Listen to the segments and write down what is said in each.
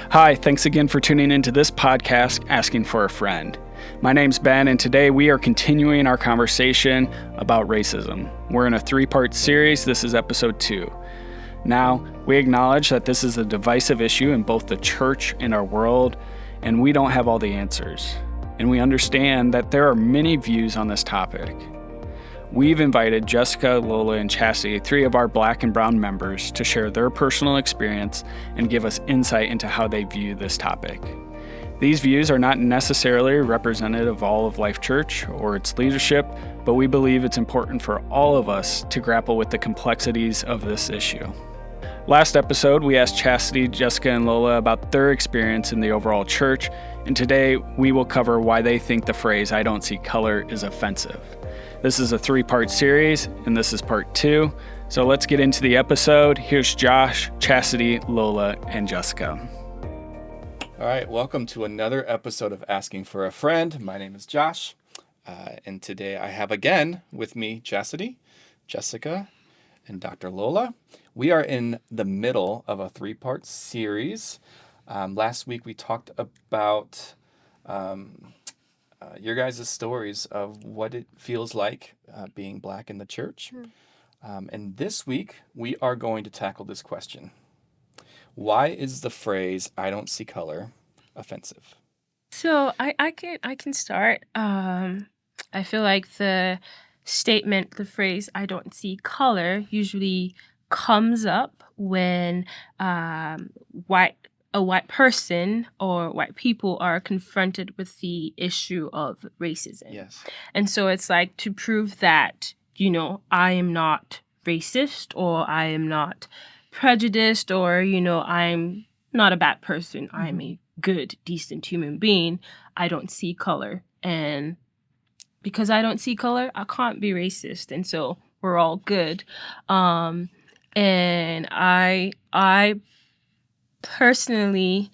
Hi, thanks again for tuning into this podcast, Asking for a Friend. My name's Ben, and today we are continuing our conversation about racism. We're in a 3-part series. This is episode 2. Now, we acknowledge that this is a divisive issue in both the church and our world, and we don't have all the answers. And we understand that there are many views on this topic. We've invited Jessica, Lola, and Chastity, 3 of our Black and Brown members, to share their personal experience and give us insight into how they view this topic. These views are not necessarily representative of all of LIFEchurch or its leadership, but we believe it's important for all of us to grapple with the complexities of this issue. Last episode, we asked Chastity, Jessica, and Lola about their experience in the overall church, and today we will cover why they think the phrase, "I don't see color," is offensive. This is a 3-part series, and this is part 2. So let's get into the episode. Here's Josh, Chastity, Lola, and Jessica. All right, welcome to another episode of Asking for a Friend. My name is Josh, and today I have again with me Chastity, Jessica, and Dr. Lola. We are in the middle of a 3-part series. Last week we talked about your guys' stories of what it feels like being Black in the church. And this week, we are going to tackle this question. Why is the phrase, "I don't see color," offensive? So I can start. I feel like the phrase "I don't see color" usually comes up when a white person or white people are confronted with the issue of racism. Yes. And so it's like to prove that, I am not racist or I am not prejudiced or, I'm not a bad person. I'm a good, decent human being. I don't see color. And because I don't see color, I can't be racist. And so we're all good. And I personally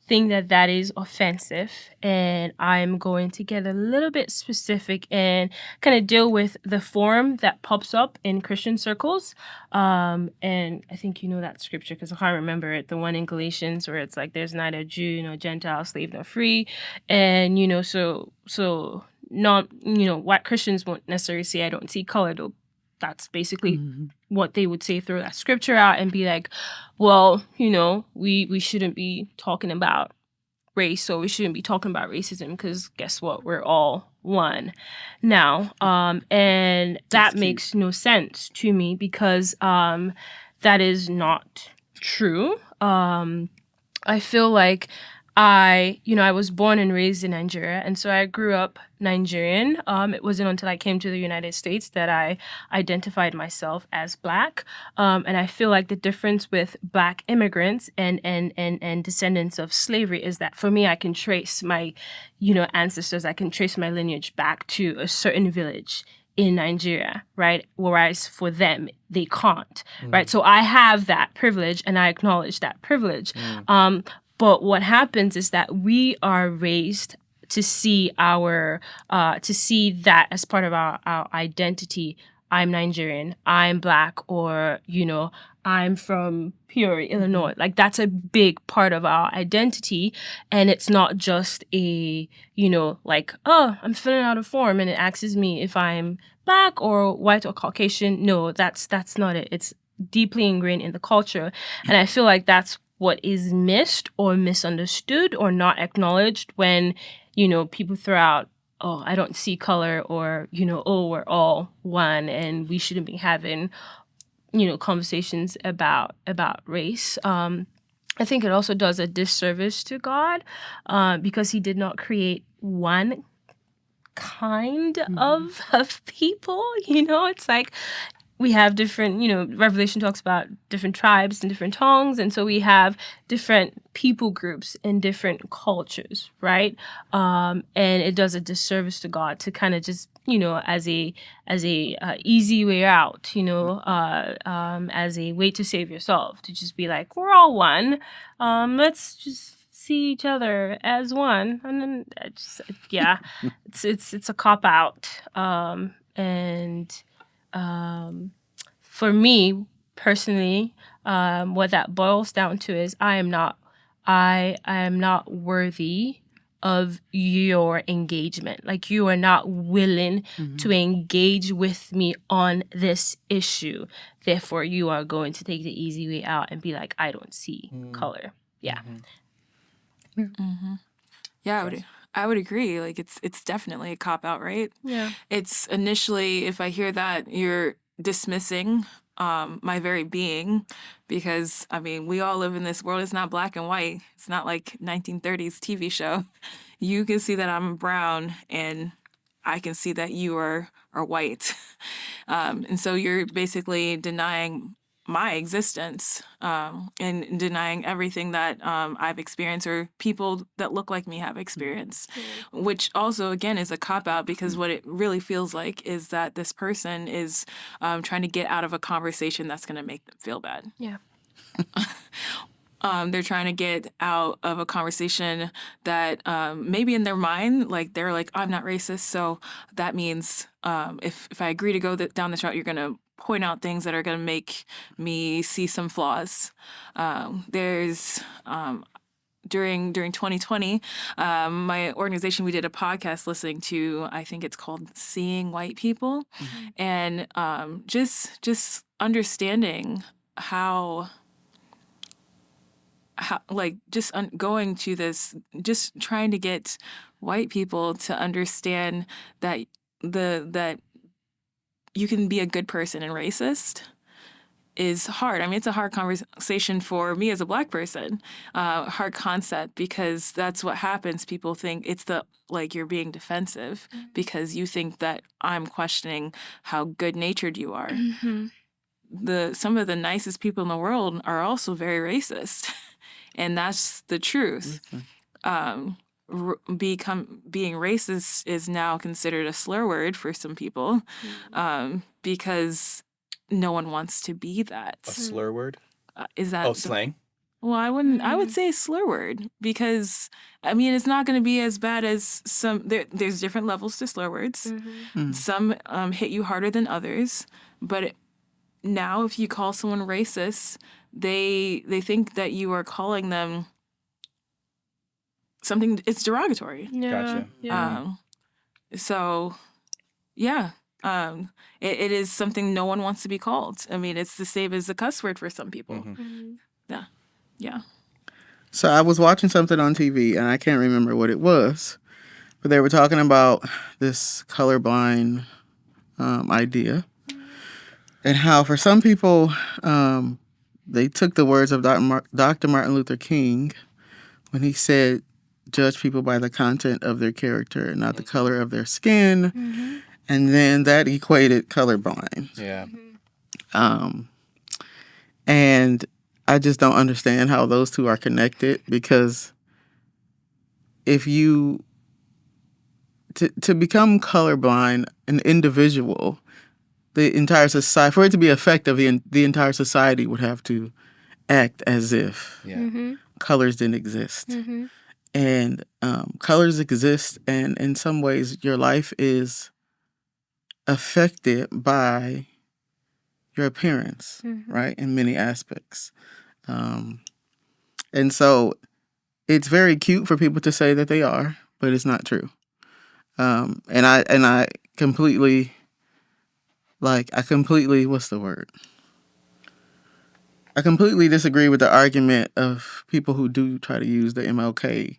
think that is offensive, and I'm going to get a little bit specific and kind of deal with the form that pops up in Christian circles. And I think you know that scripture because I can't remember it, the one in Galatians where it's like there's neither Jew nor Gentile, slave nor free, and so not white Christians won't necessarily say I don't see color. That's basically what they would say, throw that scripture out and be like, well, we shouldn't be talking about race, or we shouldn't be talking about racism because guess what? We're all one now. And that makes no sense to me because that is not true. I feel like I was born and raised in Nigeria, and so I grew up Nigerian. It wasn't until I came to the United States that I identified myself as Black. And I feel like the difference with Black immigrants and descendants of slavery is that for me, I can trace my, ancestors. I can trace my lineage back to a certain village in Nigeria, right? Whereas for them, they can't, right? So I have that privilege, and I acknowledge that privilege. But what happens is that we are raised to see that as part of our identity. I'm Nigerian, I'm Black, or, I'm from Peoria, Illinois. Like that's a big part of our identity. And it's not just a, I'm filling out a form and it asks me if I'm Black or white or Caucasian. No, that's not it. It's deeply ingrained in the culture. And I feel like that's what is missed or misunderstood or not acknowledged when, people throw out, "Oh, I don't see color," or, "Oh, we're all one and we shouldn't be having, conversations about race." I think it also does a disservice to God because he did not create one kind of people. It's like we have different, Revelation talks about different tribes and different tongues. And so we have different people groups in different cultures, right? And it does a disservice to God to kind of just, as a easy way out, as a way to save yourself, to just be like, we're all one. Let's just see each other as one. And then it's a cop out. For me personally, what that boils down to is I am not worthy of your engagement. Like, you are not willing to engage with me on this issue. Therefore, you are going to take the easy way out and be like, I don't see color. Yeah. Yeah, I would agree. Like, it's definitely a cop out, right? Yeah. It's initially, if I hear that, you're dismissing my very being, because I mean, we all live in this world. It's not black and white. It's not like 1930s TV show. You can see that I'm brown, and I can see that you are white. And so you're basically denying my existence, and denying everything that I've experienced, or people that look like me have experienced, which also, again, is a cop-out, because what it really feels like is that this person is trying to get out of a conversation that's going to make them feel bad. Yeah. They're trying to get out of a conversation that maybe in their mind, like, they're like, I'm not racist, so that means if I agree to go down this route, you're going to point out things that are going to make me see some flaws. There's during 2020, my organization, we did a podcast listening to, I think it's called Seeing White People, and just understanding how like, just going to this, just trying to get white people to understand that that you can be a good person and racist is hard. I mean, it's a hard conversation for me as a Black person, hard concept, because that's what happens. People think it's like, you're being defensive because you think that I'm questioning how good-natured you are. Some of the nicest people in the world are also very racist. And that's the truth. Being racist is now considered a slur word for some people, because no one wants to be that. A slur word? Is that slang? Well, I would say slur word, because I mean, it's not going to be as bad as some. There's different levels to slur words. Some hit you harder than others, but now if you call someone racist, they think that you are calling them something, it's derogatory. Yeah. Gotcha. Yeah. So, yeah, it is something no one wants to be called. I mean, it's the same as a cuss word for some people. Yeah. So I was watching something on TV, and I can't remember what it was, but they were talking about this colorblind idea, and how for some people, they took the words of Dr. Martin Luther King when he said, judge people by the content of their character and not the color of their skin. And then that equated colorblind. Yeah. And I just don't understand how those two are connected, because if you, to become colorblind, an individual, the entire society, for it to be effective, the entire society would have to act as if colors didn't exist. And colors exist, and in some ways your life is affected by your appearance, right, in many aspects. And so it's very cute for people to say that they are, but it's not true. And I completely, what's the word? I completely disagree with the argument of people who do try to use the MLK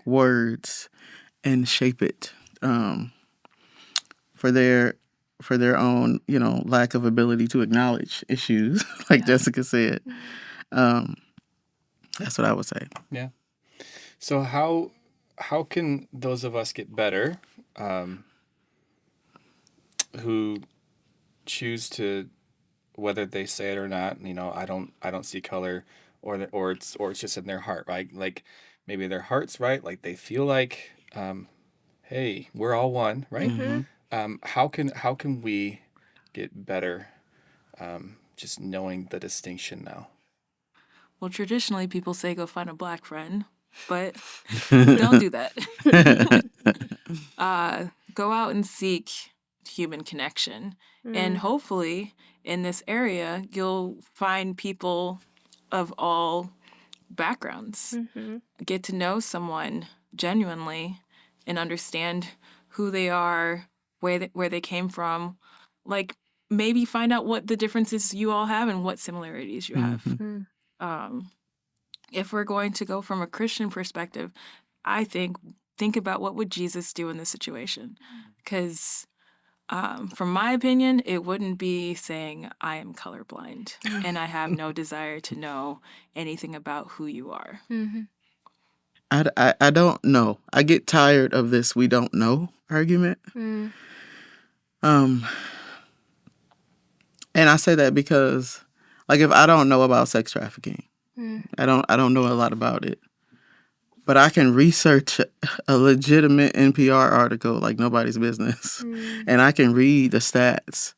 words and shape it for their own, lack of ability to acknowledge issues, like Jessica said. That's what I would say. Yeah. So how can those of us get better who choose to, whether they say it or not, I don't see color, or it's just in their heart, right? Like, maybe their heart's right, like they feel like, hey, we're all one, right? How can we get better, just knowing the distinction now? Well, traditionally people say go find a Black friend, but don't do that. Go out and seek human connection. And hopefully in this area, you'll find people of all backgrounds, get to know someone genuinely and understand who they are, where they came from, like maybe find out what the differences you all have and what similarities you have. If we're going to go from a Christian perspective, I think about what would Jesus do in this situation, because from my opinion, it wouldn't be saying I am colorblind and I have no desire to know anything about who you are. I don't know. I get tired of this "we don't know" argument. And I say that because, like, if I don't know about sex trafficking, I don't know a lot about it, but I can research a legitimate NPR article like nobody's business, and I can read the stats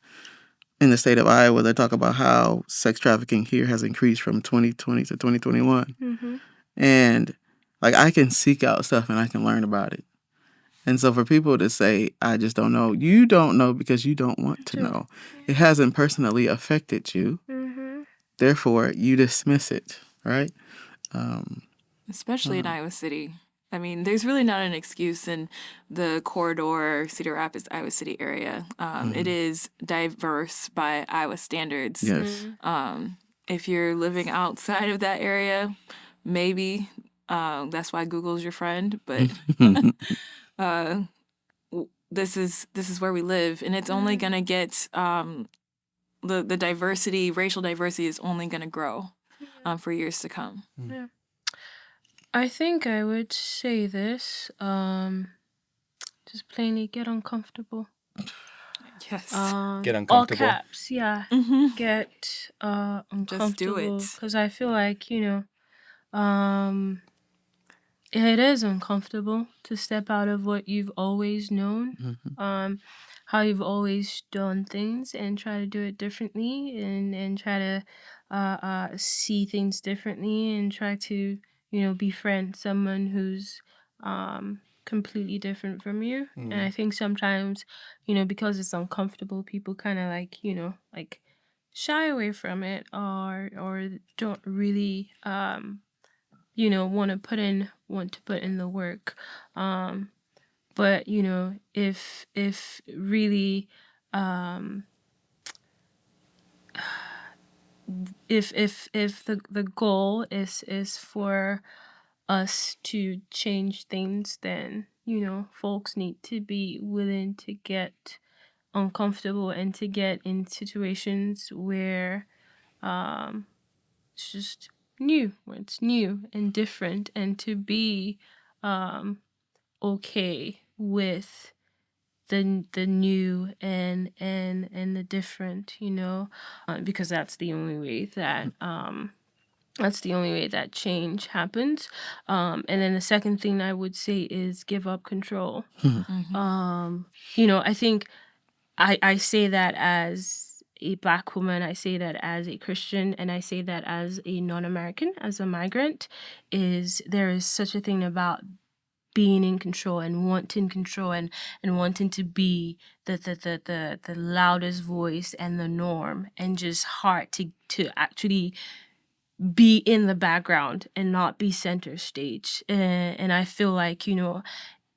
in the state of Iowa that talk about how sex trafficking here has increased from 2020 to 2021, and like I can seek out stuff and I can learn about it. And so for people to say, I just don't know, you don't know because you don't want to know. It hasn't personally affected you. Therefore, you dismiss it, right? Especially in Iowa City. I mean, there's really not an excuse in the corridor, Cedar Rapids, Iowa City area. It is diverse by Iowa standards. Yes. If you're living outside of that area, maybe that's why Google's your friend. But this is where we live, and it's only gonna get the diversity, racial diversity, is only gonna grow for years to come. I think I would say this, just plainly get uncomfortable. Yes. Get All uncomfortable. caps, yeah. Get uncomfortable. Just do it. Because I feel like, it is uncomfortable to step out of what you've always known, how you've always done things, and try to do it differently, and try to see things differently, and try to befriend someone who's completely different from you. And I think sometimes because it's uncomfortable, people kind of like shy away from it, or don't really want to put in the work. But if really if the goal is for us to change things, then folks need to be willing to get uncomfortable and to get in situations where it's just new, where it's new and different, and to be okay with the new and the different, because that's the only way that change happens. And then the second thing I would say is give up control. I think I say that as a Black woman, I say that as a Christian, and I say that as a non-American, as a migrant, there is such a thing about being in control and wanting control, and wanting to be the loudest voice and the norm, and just hard to actually be in the background and not be center stage. And I feel like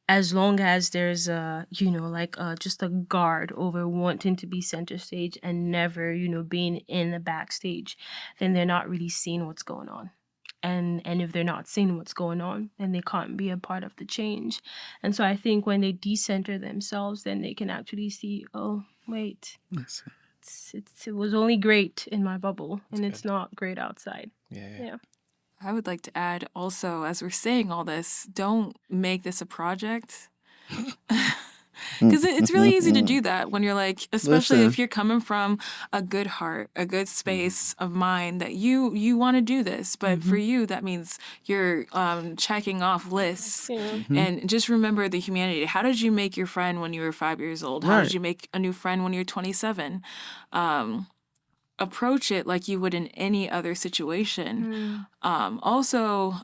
as long as there's just a guard over wanting to be center stage and never being in the backstage, then they're not really seeing what's going on. And if they're not seeing what's going on, then they can't be a part of the change. And so I think when they decenter themselves, then they can actually see, oh wait, it was only great in my bubble, and it's not great outside. Yeah. I would like to add also, as we're saying all this, don't make this a project. Because it's really easy to do that when you're like, especially if you're coming from a good heart, a good space of mind, that you want to do this. But for you, that means you're checking off lists. And just remember the humanity. How did you make your friend when you were 5 years old? How did you make a new friend when you're 27? Approach it like you would in any other situation. Also,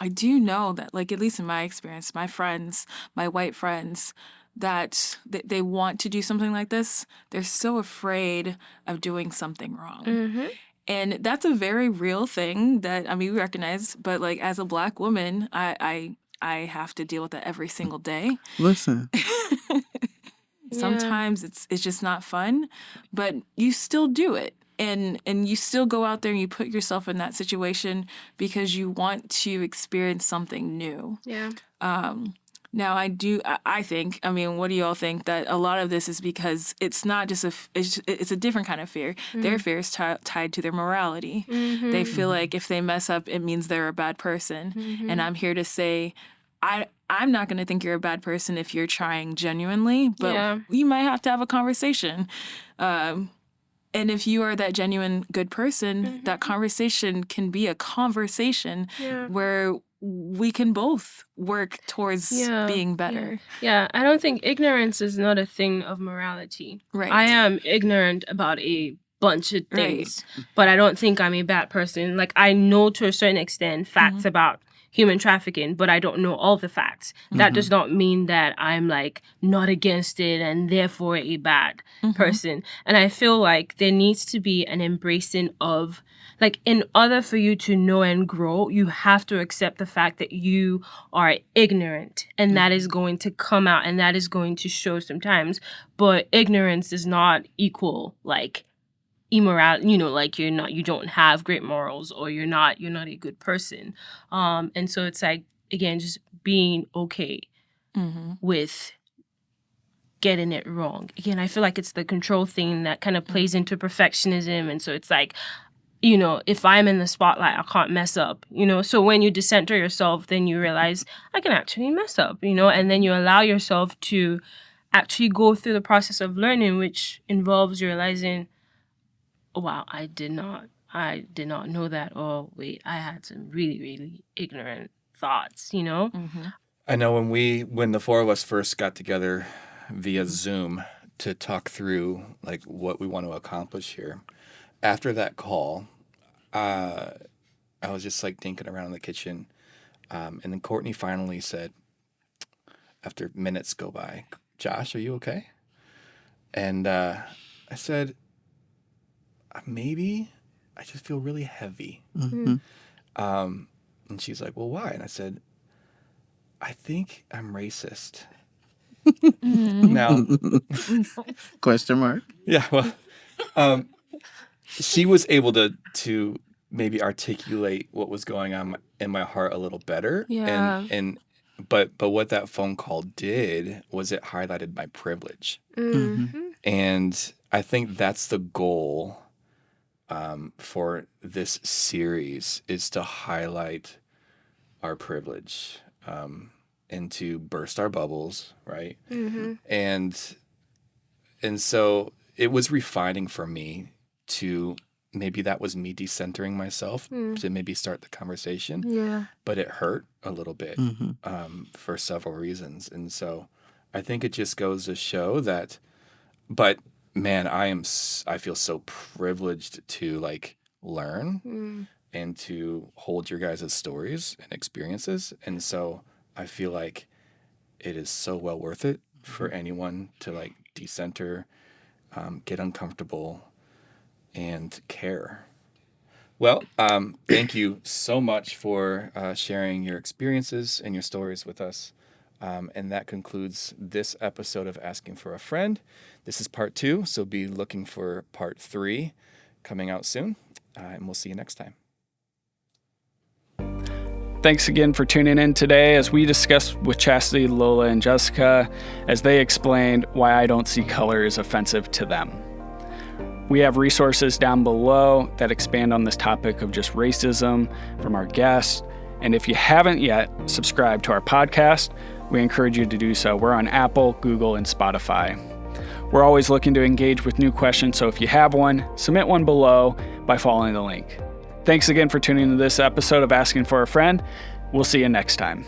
I do know that, like, at least in my experience, my friends, my white friends, that they want to do something like this, they're so afraid of doing something wrong. Mm-hmm. And that's a very real thing that, I mean, we recognize, but like as a Black woman, I have to deal with that every single day. Listen, Sometimes it's just not fun, but you still do it. And you still go out there and you put yourself in that situation because you want to experience something new. Yeah. Now, I think, I mean, what do you all think? That a lot of this is because it's not just it's a different kind of fear. Their fear is tied to their morality. Mm-hmm. They feel like if they mess up, it means they're a bad person. Mm-hmm. And I'm here to say, I'm not going to think you're a bad person if you're trying genuinely, but you might have to have a conversation. And if you are that genuine good person, that conversation can be a conversation where we can both work towards being better. Yeah, I don't think ignorance is not a thing of morality. Right. I am ignorant about a bunch of things, but I don't think I'm a bad person. Like, I know to a certain extent facts about human trafficking, but I don't know all the facts. That does not mean that I'm like not against it and therefore a bad person. And I feel like there needs to be an embracing of, like, in order for you to know and grow, you have to accept the fact that you are ignorant, and that is going to come out and that is going to show sometimes. But ignorance does not equal like immoral, like you don't have great morals, or you're not a good person. And so it's like, again, just being okay with getting it wrong. Again, I feel like it's the control thing that kind of plays into perfectionism. And so it's like, if I'm in the spotlight, I can't mess up, So when you decenter yourself, then you realize I can actually mess up, and then you allow yourself to actually go through the process of learning, which involves realizing, oh, wow, I did not know that. Oh, wait, I had some really, really ignorant thoughts, I know when the four of us first got together via Zoom to talk through like what we want to accomplish here, after that call, I was just like dinking around in the kitchen, and then Courtney finally said, after minutes go by, "Josh, are you okay?" And I said, "Maybe I just feel really heavy." And she's like, "Well, why?" And I said, "I think I'm racist." Now, question mark. yeah, well, she was able to maybe articulate what was going on in my heart a little better. Yeah. But what that phone call did was it highlighted my privilege. And I think that's the goal for this series, is to highlight our privilege, and to burst our bubbles, right? And so it was refining for me to, maybe that was me decentering myself to maybe start the conversation. Yeah. But it hurt a little bit for several reasons. And so I think it just goes to show that, but man, I feel so privileged to like learn and to hold your guys' stories and experiences. And so I feel like it is so well worth it for anyone to like decenter, get uncomfortable, and care. Well, thank you so much for sharing your experiences and your stories with us. And that concludes this episode of Asking for a Friend. This is part 2, so be looking for part 3 coming out soon. And we'll see you next time. Thanks again for tuning in today as we discussed with Chastity, Lola, and Jessica as they explained why I don't see color as offensive to them. We have resources down below that expand on this topic of just racism from our guests. And if you haven't yet subscribed to our podcast, we encourage you to do so. We're on Apple, Google, and Spotify. We're always looking to engage with new questions, so if you have one, submit one below by following the link. Thanks again for tuning into this episode of Asking for a Friend. We'll see you next time.